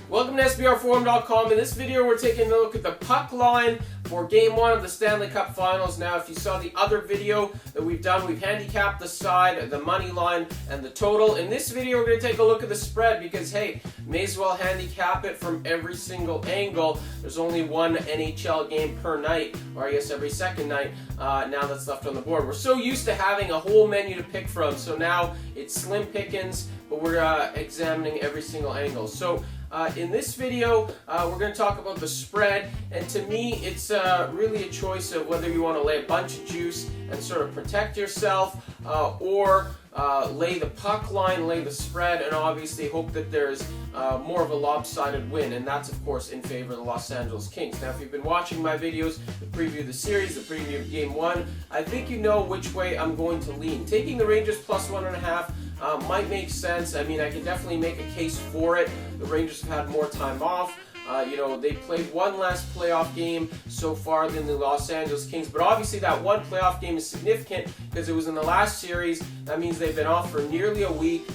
Welcome to SBRforum.com. In this video, we're taking a look at the puck line for Game 1 of the Stanley Cup Finals. Now, if you saw the other video that we've done, we've handicapped the side, the money line, and the total. In this video, we're going to take a look at the spread because, hey, may as well handicap it from every single angle. There's only one NHL game per night, or I guess every second night, now that's left on the board. We're so used to having a whole menu to pick from, so now it's slim pickings, but we're examining every single angle. So, in this video, we're going to talk about the spread, and to me, it's really a choice of whether you want to lay a bunch of juice and sort of protect yourself, or lay the puck line, lay the spread, and obviously hope that there's more of a lopsided win, and that's, of course, in favor of the Los Angeles Kings. Now, if you've been watching my videos, the preview of the series, the preview of Game 1, I think you know which way I'm going to lean. Taking the Rangers plus 1.5 might make sense. I mean, I can definitely make a case for it. The Rangers have had more time off. They played one less playoff game so far than the Los Angeles Kings, but obviously that one playoff game is significant because it was in the last series. That means they've been off for nearly a week.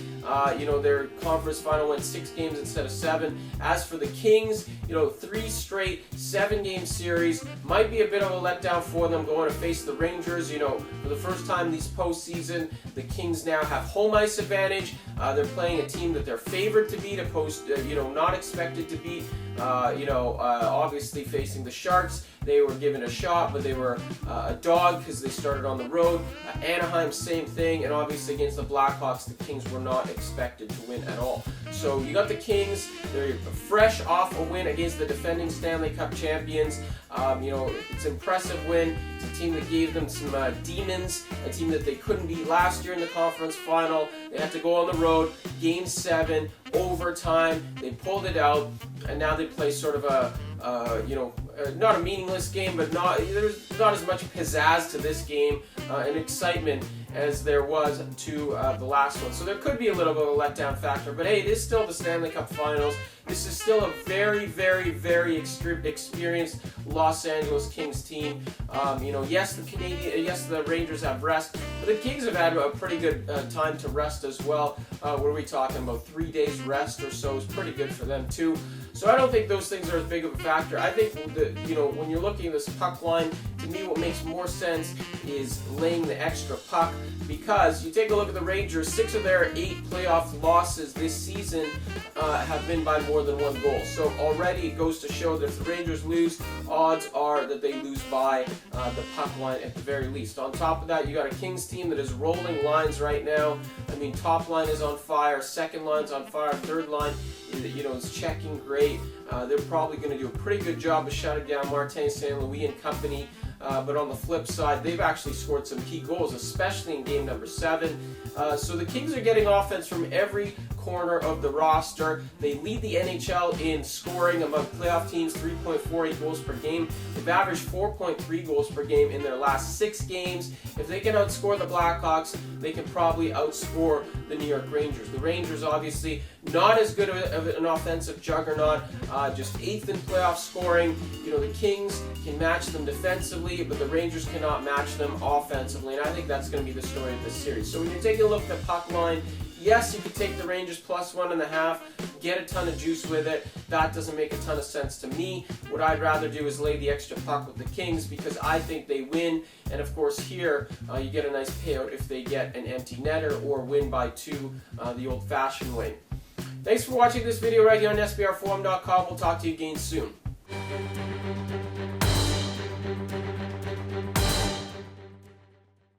Their conference final went 6 games instead of 7. As for the Kings, 3 straight 7-game series might be a bit of a letdown for them going to face the Rangers. For the first time this postseason, the Kings now have home ice advantage. They're playing a team that they're favored to beat, opposed to, not expected to beat. Obviously facing the Sharks, they were given a shot, but they were a dog because they started on the road. Anaheim, same thing, and obviously against the Blackhawks, the Kings were not expected to win at all. So you got the Kings, they're fresh off a win against the defending Stanley Cup champions. It's an impressive win. It's a team that gave them some demons, a team that they couldn't beat last year in the conference final. They had to go on the road, Game 7, overtime, they pulled it out, and now they play sort of not a meaningless game, but there's not as much pizzazz to this game and excitement as there was to the last one. So there could be a little bit of a letdown factor, but hey, it is still the Stanley Cup Finals. This is still a very, very, very experienced Los Angeles Kings team. Yes, the Rangers have rest, but the Kings have had a pretty good time to rest as well. What are we talking about? 3 days rest or so is pretty good for them too. So I don't think those things are as big of a factor. I think when you're looking at this puck line, to me what makes more sense is laying the extra puck, because you take a look at the Rangers, 6 of their 8 playoff losses this season have been by more than 1 goal. So already it goes to show that if the Rangers lose, odds are that they lose by the puck line at the very least. On top of that, you got a Kings team that is rolling lines right now. I mean, top line is on fire, second line's on fire, third line is checking great. They're probably going to do a pretty good job of shutting down Martin St. Louis and company. But on the flip side, they've actually scored some key goals, especially in game number 7. So the Kings are getting offense from every corner of the roster. They lead the NHL in scoring among playoff teams, 3.48 goals per game. They've averaged 4.3 goals per game in their last 6 games. If they can outscore the Blackhawks, they can probably outscore the New York Rangers. The Rangers, obviously, not as good of an offensive juggernaut, just 8th in playoff scoring. The Kings can match them defensively, but the Rangers cannot match them offensively, and I think that's going to be the story of this series. So when you're taking a look at the puck line, yes, you could take the Rangers plus 1.5, get a ton of juice with it. That doesn't make a ton of sense to me. What I'd rather do is lay the extra puck with the Kings because I think they win. And of course here, you get a nice payout if they get an empty netter or win by 2 the old-fashioned way. Thanks for watching this video right here on SBRforum.com. We'll talk to you again soon.